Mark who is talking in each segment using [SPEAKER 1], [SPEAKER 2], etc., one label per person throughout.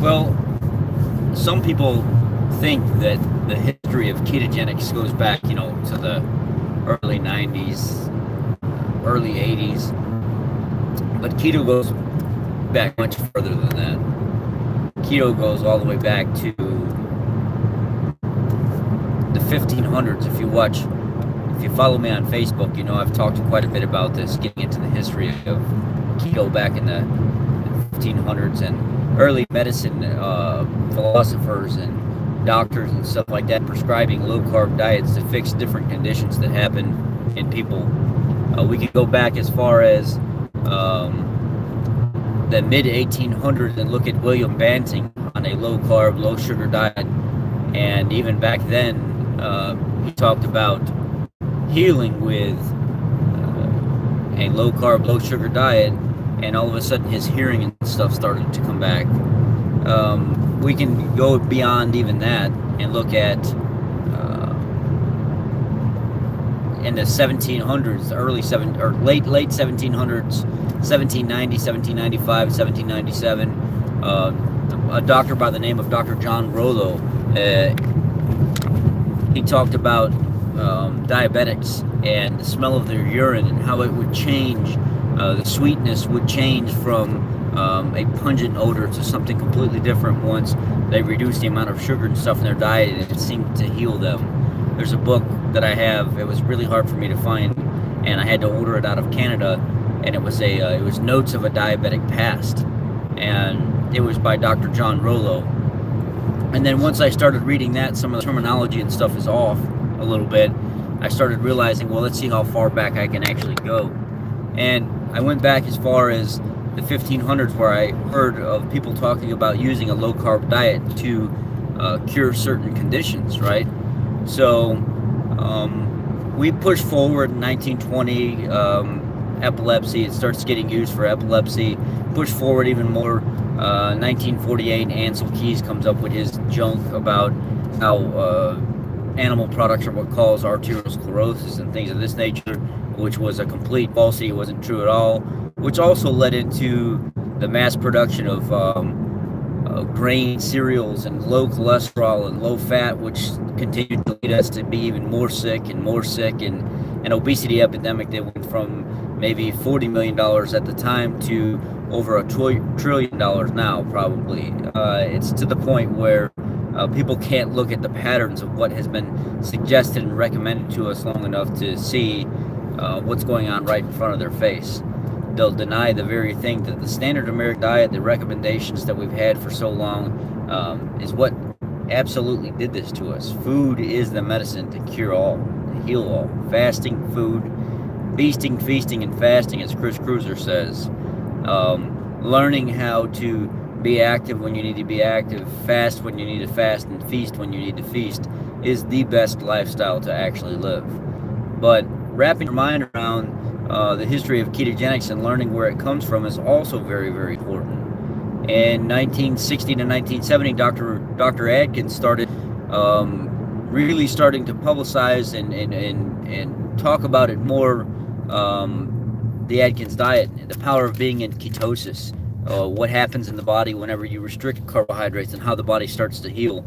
[SPEAKER 1] Well, some people think that the history of ketogenics goes back, to the early 90s, early 80s, but keto goes back much further than that. Keto goes all the way back to the 1500s. If you follow me on Facebook, I've talked quite a bit about this, getting into the history of keto back in the 1500s and early medicine philosophers and doctors and stuff like that prescribing low-carb diets to fix different conditions that happen in people. We could go back as far as the mid-1800s and look at William Banting on a low-carb, low-sugar diet. And even back then, he talked about healing with a low-carb, low-sugar diet, and all of a sudden his hearing and stuff started to come back. We can go beyond even that and look at in the 1700s, late 1700s, 1790, 1795, 1797, a doctor by the name of Dr. John Rollo, he talked about diabetics and the smell of their urine and how it would change. The sweetness would change from a pungent odor to something completely different once they reduced the amount of sugar and stuff in their diet, and it seemed to heal them. There's a book that I have. It was really hard for me to find, and I had to order it out of Canada. And it was Notes of a Diabetic Past, and it was by Dr. John Rollo. And then once I started reading that, some of the terminology and stuff is off a little bit. I started realizing, well, let's see how far back I can actually go. And I went back as far as the 1500s, where I heard of people talking about using a low-carb diet to cure certain conditions, right? So we pushed forward in 1920, epilepsy. It starts getting used for epilepsy. Push forward even more. 1948, Ansel Keys comes up with his junk about how animal products are what cause arteriosclerosis and things of this nature, which was a complete falsity. It wasn't true at all, which also led into the mass production of grain cereals and low cholesterol and low fat, which continued to lead us to be even more sick and an obesity epidemic that went from maybe $40 million at the time to over $1 trillion now, probably. It's to the point where people can't look at the patterns of what has been suggested and recommended to us long enough to see what's going on right in front of their face. They'll deny the very thing that the standard American diet, the recommendations that we've had for so long, is what absolutely did this to us. Food is the medicine to cure all, to heal all. Fasting, food, feasting, and fasting, as Chris Cruiser says. Learning how to be active when you need to be active, fast when you need to fast, and feast when you need to feast is the best lifestyle to actually live. But wrapping your mind around the history of ketogenics and learning where it comes from is also very, very important. In 1960 to 1970, Dr. Atkins started really starting to publicize and talk about it more, the Atkins diet, the power of being in ketosis, what happens in the body whenever you restrict carbohydrates and how the body starts to heal.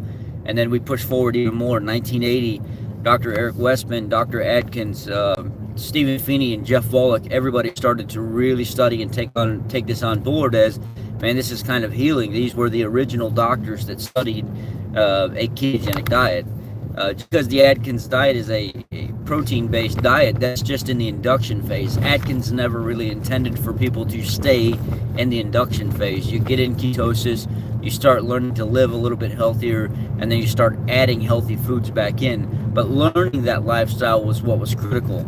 [SPEAKER 1] And then we push forward even more. In 1980, Dr. Eric Westman, Dr. Atkins, Stephen Feeney, and Jeff Volek, everybody started to really study and take this on board as, man, this is kind of healing. These were the original doctors that studied a ketogenic diet. Because the Atkins diet is a protein-based diet, that's just in the induction phase. Atkins never really intended for people to stay in the induction phase. You get in ketosis, you start learning to live a little bit healthier, and then you start adding healthy foods back in. But learning that lifestyle was what was critical.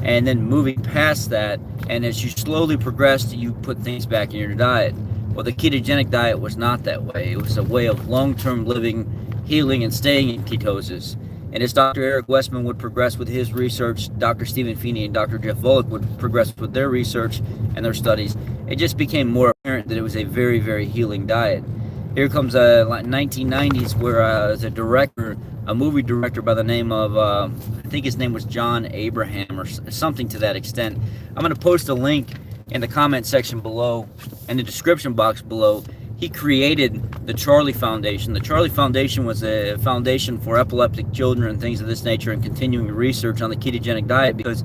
[SPEAKER 1] And then moving past that, and as you slowly progressed, you put things back in your diet. Well, the ketogenic diet was not that way. It was a way of long-term living, healing, and staying in ketosis. And as Dr. Eric Westman would progress with his research, Dr. Stephen Feeney and Dr. Jeff Volek would progress with their research and their studies, it just became more apparent that it was a very, very healing diet. Here comes 1990s, where as a movie director by the name of, I think his name was John Abraham or something to that extent. I'm going to post a link in the comment section below, in the description box below. he created the Charlie Foundation. The Charlie Foundation was a foundation for epileptic children and things of this nature, and continuing research on the ketogenic diet, because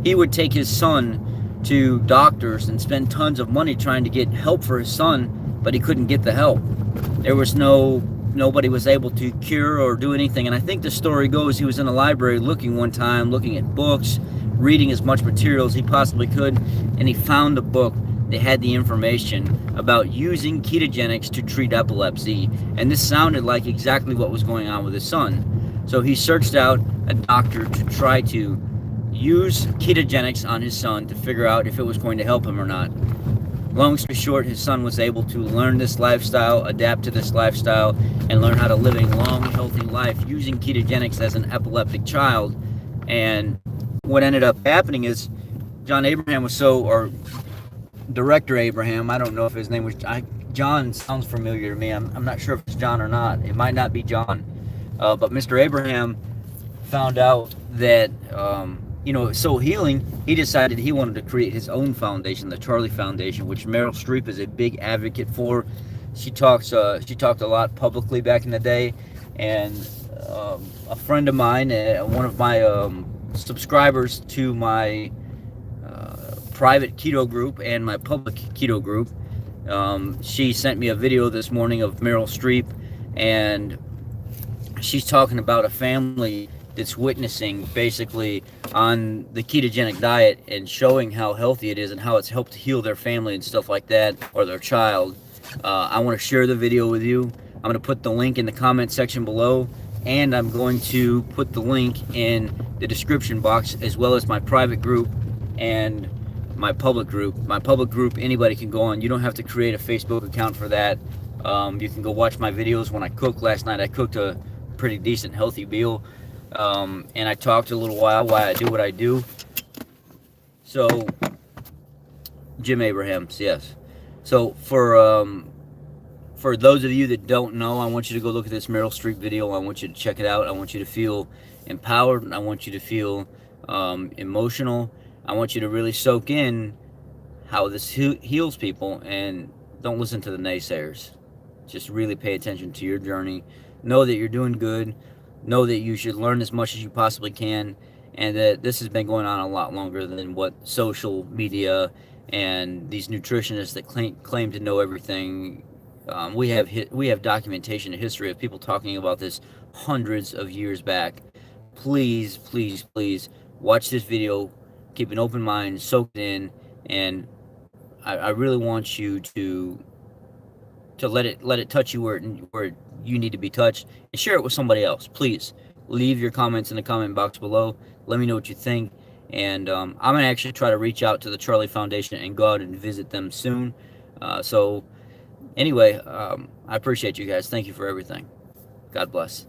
[SPEAKER 1] he would take his son to doctors and spend tons of money trying to get help for his son, but he couldn't get the help. There was nobody was able to cure or do anything. And I think the story goes, he was in a library looking one time, looking at books, reading as much material as he possibly could, and he found a book that had the information about using ketogenics to treat epilepsy, and this sounded like exactly what was going on with his son. So he searched out a doctor to try to use ketogenics on his son to figure out if it was going to help him or not. Long story short, his son was able to learn this lifestyle, adapt to this lifestyle, and learn how to live a long, healthy life using ketogenics as an epileptic child. And what ended up happening is John Abraham was or Director Abraham, I don't know if his name was, John sounds familiar to me. I'm not sure if it's John or not. It might not be John. But Mr. Abraham found out that, so healing, he decided he wanted to create his own foundation, the Charlie Foundation, which Meryl STREEP is a big advocate for. She talked a lot publicly back in the day, and a friend of mine, one of my subscribers to my private keto group and my public keto group, she sent me a video this morning of Meryl STREEP, and she's talking about a family that's witnessing basically on the ketogenic diet and showing how healthy it is and how it's helped heal their family and stuff like that, or their child. I want to share the video with you. I'm going to put the link in the comment section below, and I'm going to put the link in the description box, as well as my private group and my public group. My public group, anybody can go on. You don't have to create a Facebook account for that. You can go watch my videos when I cook. Last night I cooked a pretty decent healthy meal, and I talked a little while why I do what I do. So Jim Abrahams, yes. So for those of you that don't know, I want you to go look at this Meryl Streep video. I want you to check it out. I want you to feel empowered. I want you to feel emotional. I want you to really soak in how this heals people, and don't listen to the naysayers. Just really pay attention to your journey. Know that you're doing good. Know that you should learn as much as you possibly can, and that this has been going on a lot longer than what social media and these nutritionists that claim to know everything. We have documentation and history of people talking about this hundreds of years back. Please, please, please watch this video. Keep an open mind, soak it in, and I really want you to let it touch you where you need to be touched, and share it with somebody else. Please leave your comments in the comment box below. Let me know what you think, and I'm gonna actually try to reach out to the Charlie Foundation and go out and visit them soon. So anyway, I appreciate you guys. Thank you for everything. God bless.